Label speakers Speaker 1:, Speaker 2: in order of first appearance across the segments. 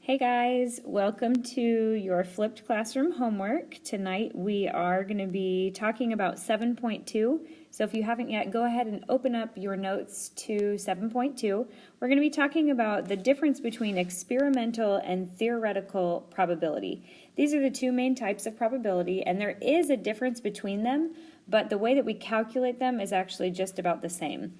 Speaker 1: Hey guys, welcome to your flipped classroom homework. Tonight we are going to be talking about 7.2. So if you haven't yet, go ahead and open up your notes to 7.2. We're going to be talking about the difference between experimental and theoretical probability. These are the two main types of probability, and there is a difference between them, but the way that we calculate them is actually just about the same.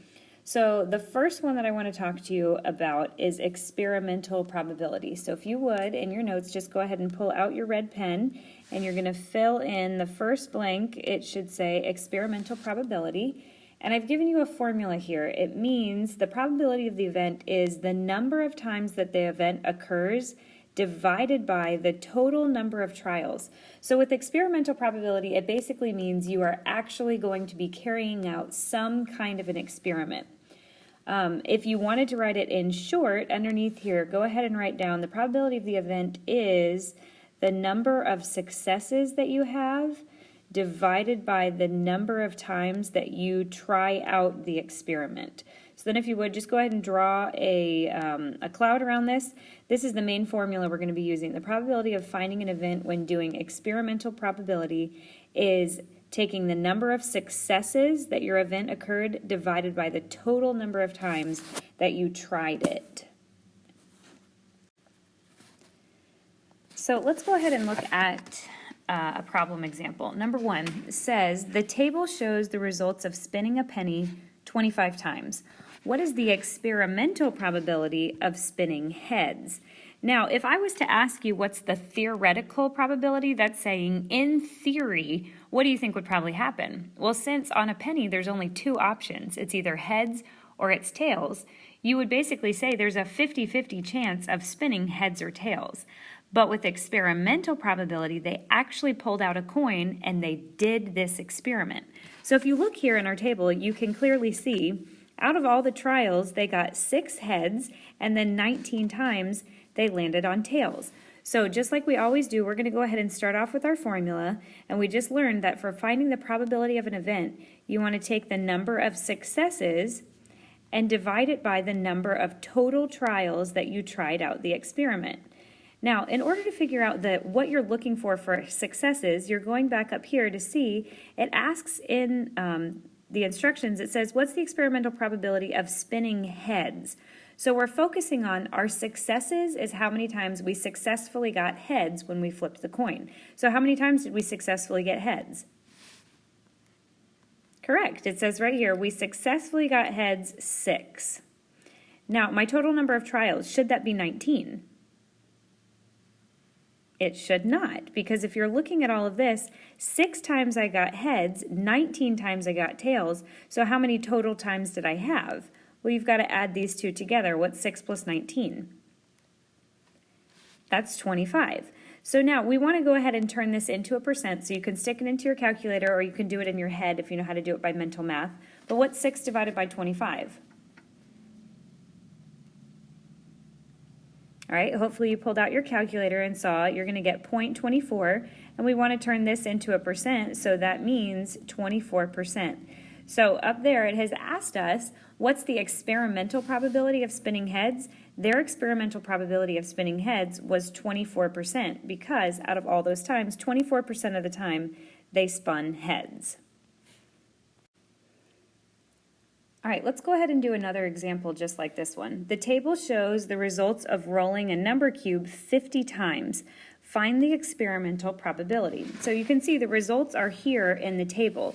Speaker 1: So the first one that I want to talk to you about is experimental probability. So if you would, in your notes, just go ahead and pull out your red pen, and you're going to fill in the first blank. It should say experimental probability. And I've given you a formula here. It means the probability of the event is the number of times that the event occurs divided by the total number of trials. So with experimental probability, it basically means you are actually going to be carrying out some kind of an experiment. If you wanted to write it in short, underneath here, go ahead and write down the probability of the event is the number of successes that you have divided by the number of times that you try out the experiment. So then if you would, just go ahead and draw a cloud around this. This is the main formula we're going to be using. The probability of finding an event when doing experimental probability is taking the number of successes that your event occurred divided by the total number of times that you tried it. So let's go ahead and look at a problem example. Number one says, the table shows the results of spinning a penny 25 times. What is the experimental probability of spinning heads? Now, if I was to ask you what's the theoretical probability, that's saying, in theory, what do you think would probably happen? Well, since on a penny there's only two options, it's either heads or it's tails, you would basically say there's a 50-50 chance of spinning heads or tails. But with experimental probability, they actually pulled out a coin and they did this experiment. So if you look here in our table, you can clearly see out of all the trials, they got 6 heads, and then 19 times they landed on tails. So just like we always do, we're going to go ahead and start off with our formula, and we just learned that for finding the probability of an event, you want to take the number of successes and divide it by the number of total trials that you tried out the experiment. Now, in order to figure out what you're looking for successes, you're going back up here to see, it asks in the instructions, it says, what's the experimental probability of spinning heads? So we're focusing on our successes is how many times we successfully got heads when we flipped the coin. So how many times did we successfully get heads? Correct. It says right here, we successfully got heads 6. Now, my total number of trials, should that be 19? It should not, because if you're looking at all of this, 6 times I got heads, 19 times I got tails, so how many total times did I have? Well, you've got to add these two together. What's 6 plus 19? That's 25. So now we want to go ahead and turn this into a percent, so you can stick it into your calculator or you can do it in your head if you know how to do it by mental math. But what's 6 divided by 25? All right, hopefully you pulled out your calculator and saw you're going to get 0.24, and we want to turn this into a percent, so that means 24%. So up there it has asked us, what's the experimental probability of spinning heads? Their experimental probability of spinning heads was 24%, because out of all those times, 24% of the time they spun heads. All right, let's go ahead and do another example just like this one. The table shows the results of rolling a number cube 50 times. Find the experimental probability. So you can see the results are here in the table.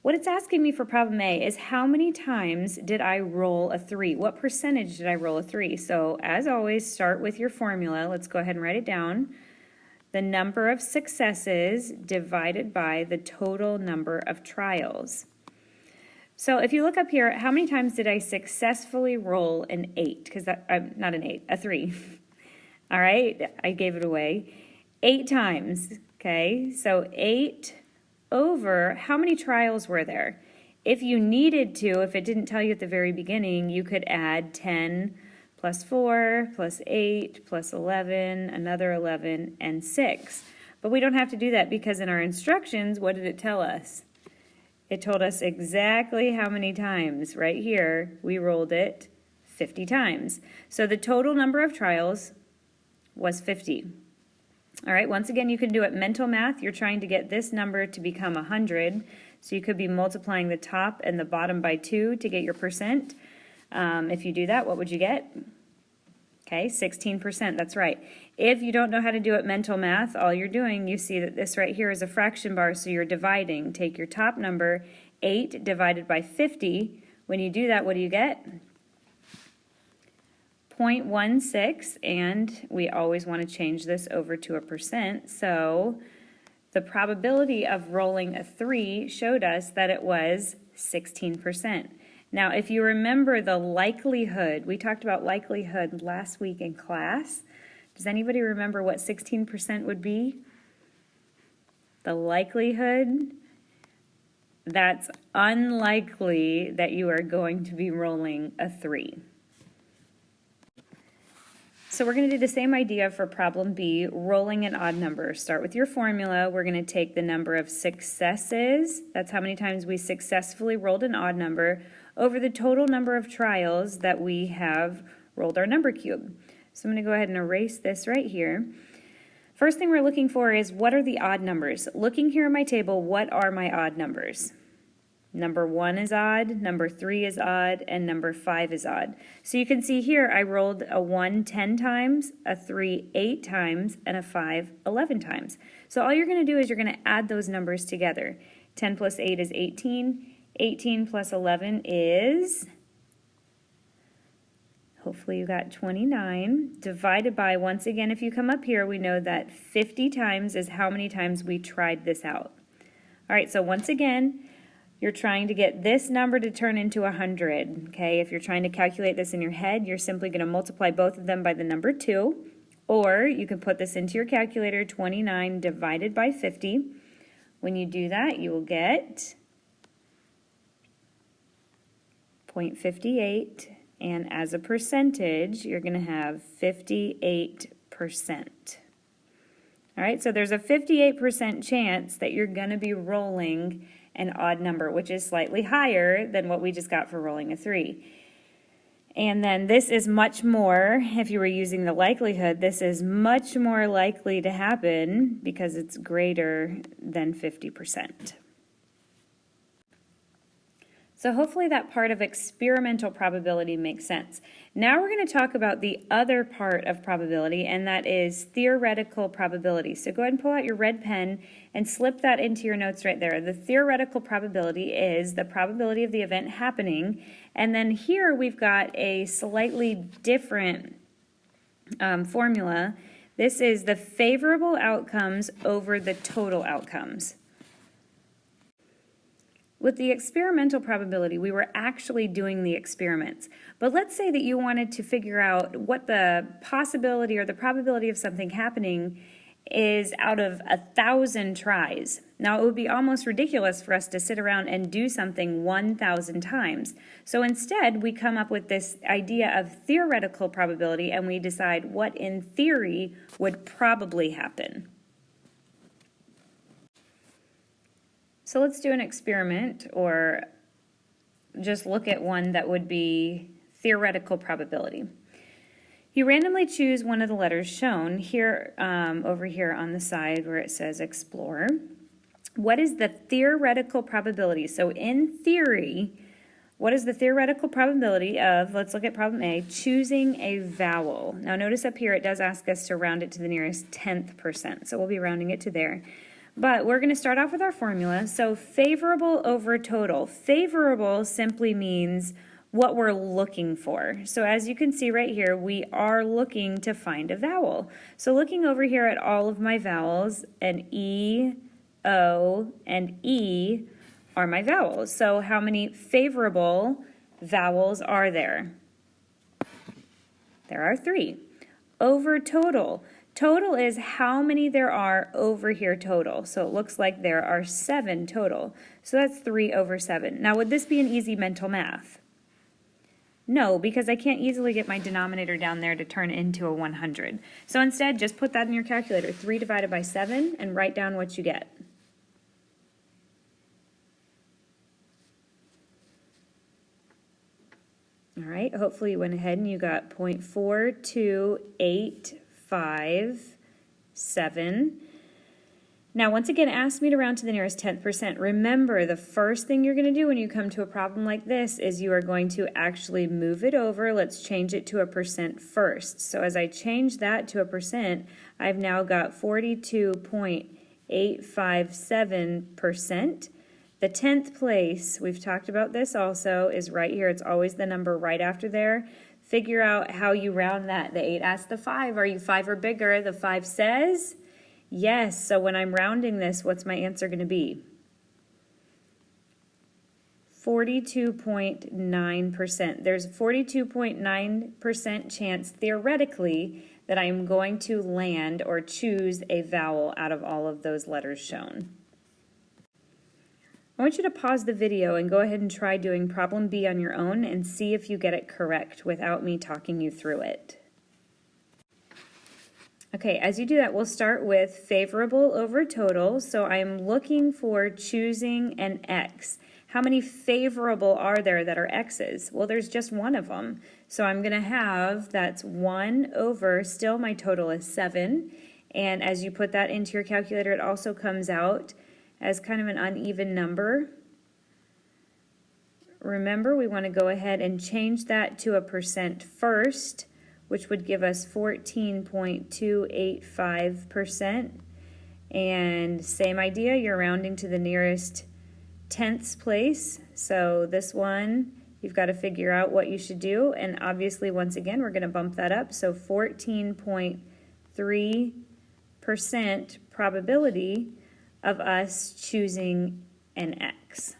Speaker 1: What it's asking me for problem A is how many times did I roll a 3? What percentage did I roll a 3? So as always, start with your formula. Let's go ahead and write it down. The number of successes divided by the total number of trials. So if you look up here, how many times did I successfully roll an 8? Because not an 8, a 3. All right, I gave it away. 8 times, okay? So 8 over, how many trials were there? If you needed to, if it didn't tell you at the very beginning, you could add 10 plus 4 plus 8 plus 11, another 11, and 6. But we don't have to do that because in our instructions, what did it tell us? It told us exactly how many times. Right here, we rolled it 50 times. So the total number of trials was 50. All right, once again, you can do it mental math. You're trying to get this number to become 100, so you could be multiplying the top and the bottom by 2 to get your percent. If you do that, what would you get? Okay, 16%, that's right. If you don't know how to do it mental math, all you're doing, you see that this right here is a fraction bar, so you're dividing. Take your top number, 8 divided by 50. When you do that, what do you get? 0.16, and we always want to change this over to a percent, so the probability of rolling a 3 showed us that it was 16%. Now, if you remember the likelihood, we talked about likelihood last week in class. Does anybody remember what 16% would be? The likelihood, that's unlikely that you are going to be rolling a 3. So we're going to do the same idea for problem B, rolling an odd number. Start with your formula. We're going to take the number of successes, that's how many times we successfully rolled an odd number, over the total number of trials that we have rolled our number cube. So I'm going to go ahead and erase this right here. First thing we're looking for is, what are the odd numbers? Looking here in my table, what are my odd numbers? Number 1 is odd, number 3 is odd, and number 5 is odd. So you can see here I rolled a 1 10 times, a 3 8 times, and a 5 11 times. So all you're going to do is you're going to add those numbers together. 10 plus 8 is 18. 18 plus 11 is, hopefully you got 29, divided by, once again, if you come up here, we know that 50 times is how many times we tried this out. All right, so once again, you're trying to get this number to turn into 100, okay? If you're trying to calculate this in your head, you're simply going to multiply both of them by the number 2, or you can put this into your calculator, 29 divided by 50. When you do that, you will get 0.58, and as a percentage, you're going to have 58%. All right, so there's a 58% chance that you're going to be rolling an odd number, which is slightly higher than what we just got for rolling a 3. And then this is much more, if you were using the likelihood, this is much more likely to happen because it's greater than 50%. So hopefully that part of experimental probability makes sense. Now we're going to talk about the other part of probability, and that is theoretical probability. So go ahead and pull out your red pen and slip that into your notes right there. The theoretical probability is the probability of the event happening, and then here we've got a slightly different formula. This is the favorable outcomes over the total outcomes. With the experimental probability, we were actually doing the experiments. But let's say that you wanted to figure out what the possibility or the probability of something happening is out of 1,000 tries. Now, it would be almost ridiculous for us to sit around and do something 1,000 times. So instead, we come up with this idea of theoretical probability, and we decide what in theory would probably happen. So let's do an experiment, or just look at one that would be theoretical probability. You randomly choose one of the letters shown here, over here on the side where it says explore. What is the theoretical probability? So in theory, what is the theoretical probability of, let's look at problem A, choosing a vowel. Now notice up here it does ask us to round it to the nearest 10th percent, so we'll be rounding it to there. But we're going to start off with our formula. So favorable over total. Favorable simply means what we're looking for. So as you can see right here, we are looking to find a vowel. So looking over here at all of my vowels, an E, O, and E are my vowels. So how many favorable vowels are there? There are 3. Over total. Total is how many there are over here total. So it looks like there are 7 total. So that's 3 over 7. Now, would this be an easy mental math? No, because I can't easily get my denominator down there to turn into a 100. So instead, just put that in your calculator, 3 divided by 7, and write down what you get. All right, hopefully you went ahead and you got 0.4285 5, 7. Now, once again, ask me to round to the nearest 10th percent. Remember, the first thing you're going to do when you come to a problem like this is you are going to actually move it over. Let's change it to a percent first. So as I change that to a percent, I've now got 42.857%. The 10th place, we've talked about this also, is right here. It's always the number right after there. Figure out how you round that. The 8 asks the 5, are you 5 or bigger? The 5 says yes. So when I'm rounding this, what's my answer going to be? 42.9%. There's a 42.9% chance, theoretically, that I am going to land or choose a vowel out of all of those letters shown. I want you to pause the video and go ahead and try doing problem B on your own and see if you get it correct without me talking you through it. Okay, as you do that, we'll start with favorable over total. So I'm looking for choosing an X. How many favorable are there that are X's? Well, there's just one of them. So I'm going to have, that's 1 over, still my total is 7. And as you put that into your calculator, it also comes out as kind of an uneven number. Remember, we want to go ahead and change that to a percent first, which would give us 14.285%. And same idea, you're rounding to the nearest tenths place. So this one, you've got to figure out what you should do. And obviously, once again, we're going to bump that up. So 14.3% probability of us choosing an X.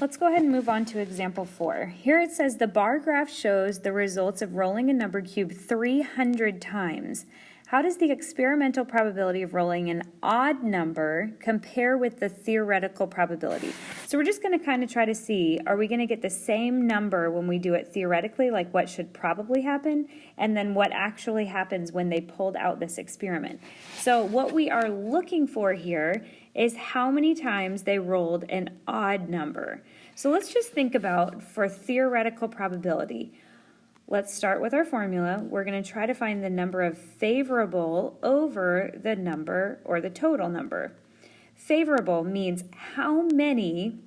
Speaker 1: Let's go ahead and move on to example 4. Here it says the bar graph shows the results of rolling a number cube 300 times. How does the experimental probability of rolling an odd number compare with the theoretical probability? So we're just going to kind of try to see, are we going to get the same number when we do it theoretically, like what should probably happen, and then what actually happens when they pulled out this experiment? So what we are looking for here is how many times they rolled an odd number. So let's just think about for theoretical probability. Let's start with our formula. We're going to try to find the number of favorable over the number or the total number. Favorable means how many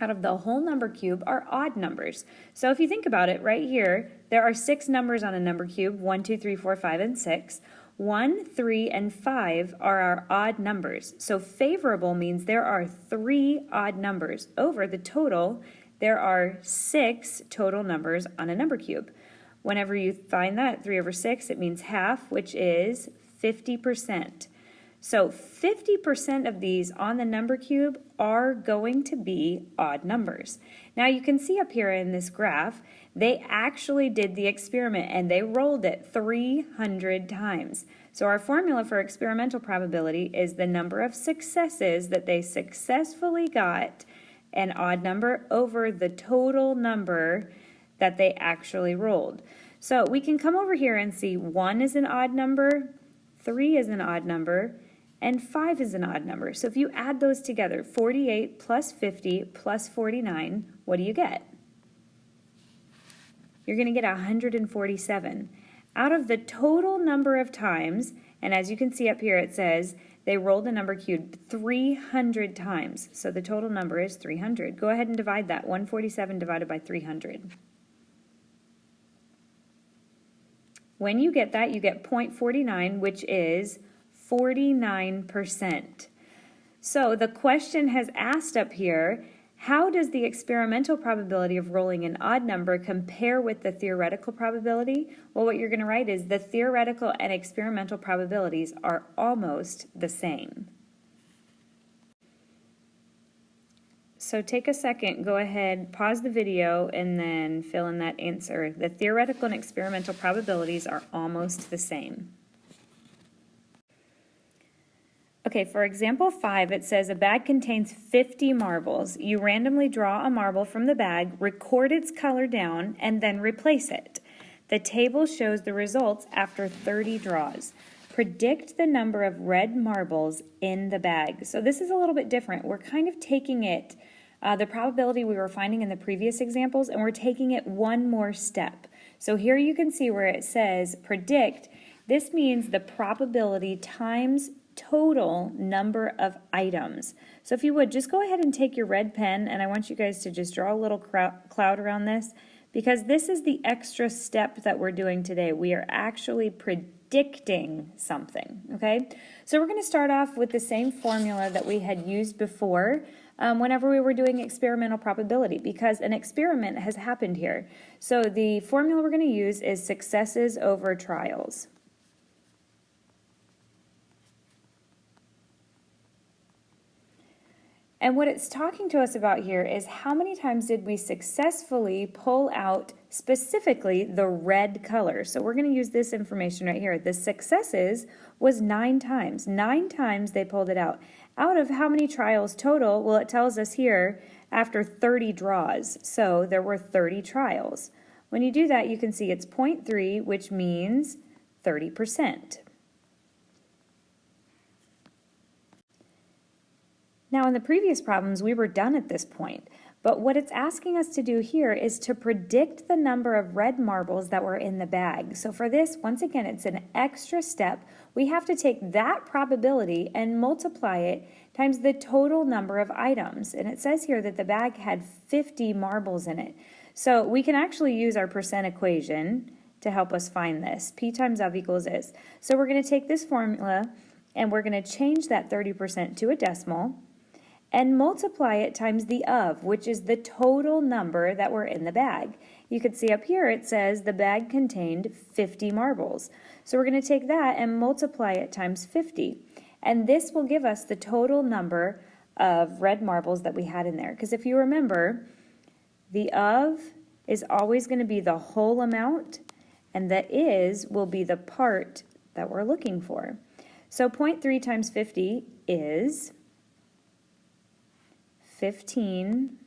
Speaker 1: out of the whole number cube are odd numbers. So if you think about it right here, there are 6 numbers on a number cube, 1, 2, 3, 4, 5, and 6. 1, 3, and 5 are our odd numbers. So favorable means there are 3 odd numbers over the total. There are 6 total numbers on a number cube. Whenever you find that, 3 over 6, it means half, which is 50%. So 50% of these on the number cube are going to be odd numbers. Now you can see up here in this graph, they actually did the experiment and they rolled it 300 times. So our formula for experimental probability is the number of successes that they successfully got an odd number over the total number that they actually rolled. So we can come over here and see 1 is an odd number, 3 is an odd number, and 5 is an odd number. So if you add those together, 48 plus 50 plus 49, what do you get? You're going to get 147. Out of the total number of times, and as you can see up here it says they rolled the number cube 300 times. So the total number is 300. Go ahead and divide that. 147 divided by 300. When you get that, you get 0.49, which is 49%. So the question has asked up here, how does the experimental probability of rolling an odd number compare with the theoretical probability? Well, what you're going to write is the theoretical and experimental probabilities are almost the same. So take a second, go ahead, pause the video, and then fill in that answer. The theoretical and experimental probabilities are almost the same. Okay, for example 5, it says a bag contains 50 marbles. You randomly draw a marble from the bag, record its color down, and then replace it. The table shows the results after 30 draws. Predict the number of red marbles in the bag. So this is a little bit different. We're kind of taking it, the probability we were finding in the previous examples, and we're taking it one more step. So here you can see where it says predict. This means the probability times total number of items. So if you would, just go ahead and take your red pen, and I want you guys to just draw a little cloud around this, because this is the extra step that we're doing today. We are actually predicting something, okay? So we're going to start off with the same formula that we had used before whenever we were doing experimental probability, because an experiment has happened here. So the formula we're going to use is successes over trials. And what it's talking to us about here is how many times did we successfully pull out specifically the red color. So we're going to use this information right here. The successes was 9 times. 9 times they pulled it out. Out of how many trials total? Well, it tells us here after 30 draws. So there were 30 trials. When you do that, you can see it's 0.3, which means 30%. Now, in the previous problems, we were done at this point, but what it's asking us to do here is to predict the number of red marbles that were in the bag. So for this, once again, it's an extra step. We have to take that probability and multiply it times the total number of items. And it says here that the bag had 50 marbles in it. So we can actually use our percent equation to help us find this. P times of equals is. So we're going to take this formula and we're going to change that 30% to a decimal and multiply it times the of, which is the total number that were in the bag. You can see up here it says the bag contained 50 marbles. So we're going to take that and multiply it times 50. And this will give us the total number of red marbles that we had in there. Because if you remember, the of is always going to be the whole amount, and the is will be the part that we're looking for. So 0.3 times 50 is 15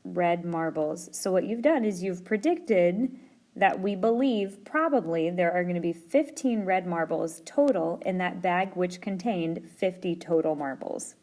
Speaker 1: red marbles. So what you've done is you've predicted that we believe probably there are going to be 15 red marbles total in that bag, which contained 50 total marbles.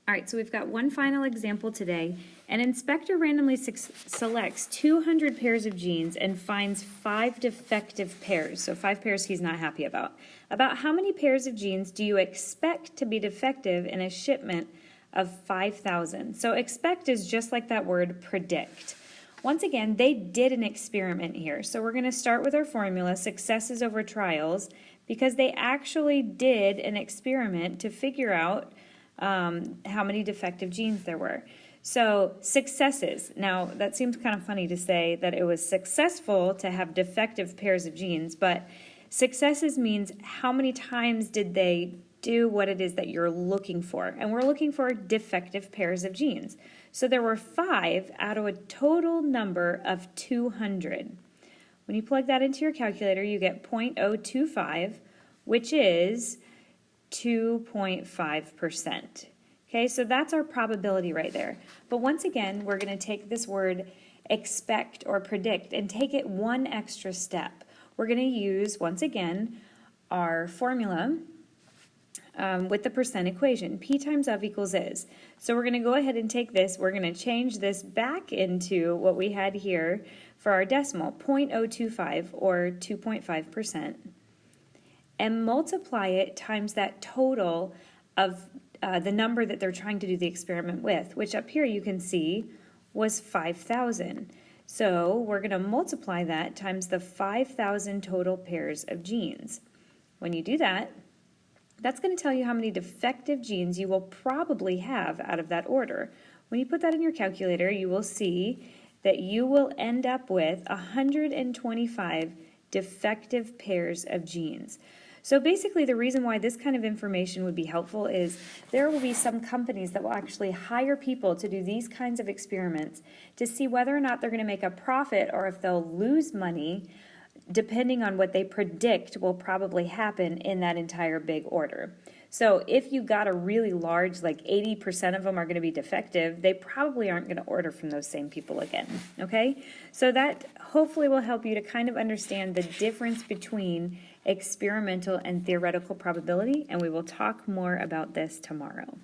Speaker 1: All right, so we've got one final example today. An inspector randomly selects 200 pairs of jeans and finds 5 defective pairs. So 5 pairs he's not happy about. About how many pairs of jeans do you expect to be defective in a shipment of 5,000? So expect is just like that word predict. Once again, they did an experiment here. So we're going to start with our formula, successes over trials, because they actually did an experiment to figure out how many defective jeans there were. So successes. Now that seems kind of funny to say that it was successful to have defective pairs of jeans, but successes means how many times did they do what it is that you're looking for. And we're looking for defective pairs of jeans. So there were 5 out of a total number of 200. When you plug that into your calculator, you get 0.025, which is 2.5%. Okay, so that's our probability right there. But once again, we're going to take this word expect or predict and take it one extra step. We're going to use, once again, our formula with the percent equation. P times of equals is. So we're going to go ahead and take this. We're going to change this back into what we had here for our decimal, 0.025 or 2.5%. and multiply it times that total of the number that they're trying to do the experiment with, which up here you can see was 5,000. So we're going to multiply that times the 5,000 total pairs of jeans. When you do that, that's going to tell you how many defective jeans you will probably have out of that order. When you put that in your calculator, you will see that you will end up with 125 defective pairs of jeans. So basically the reason why this kind of information would be helpful is there will be some companies that will actually hire people to do these kinds of experiments to see whether or not they're going to make a profit or if they'll lose money depending on what they predict will probably happen in that entire big order. So if you got a really large, like 80% of them are going to be defective, they probably aren't going to order from those same people again, okay? So that hopefully will help you to kind of understand the difference between experimental and theoretical probability, and we will talk more about this tomorrow.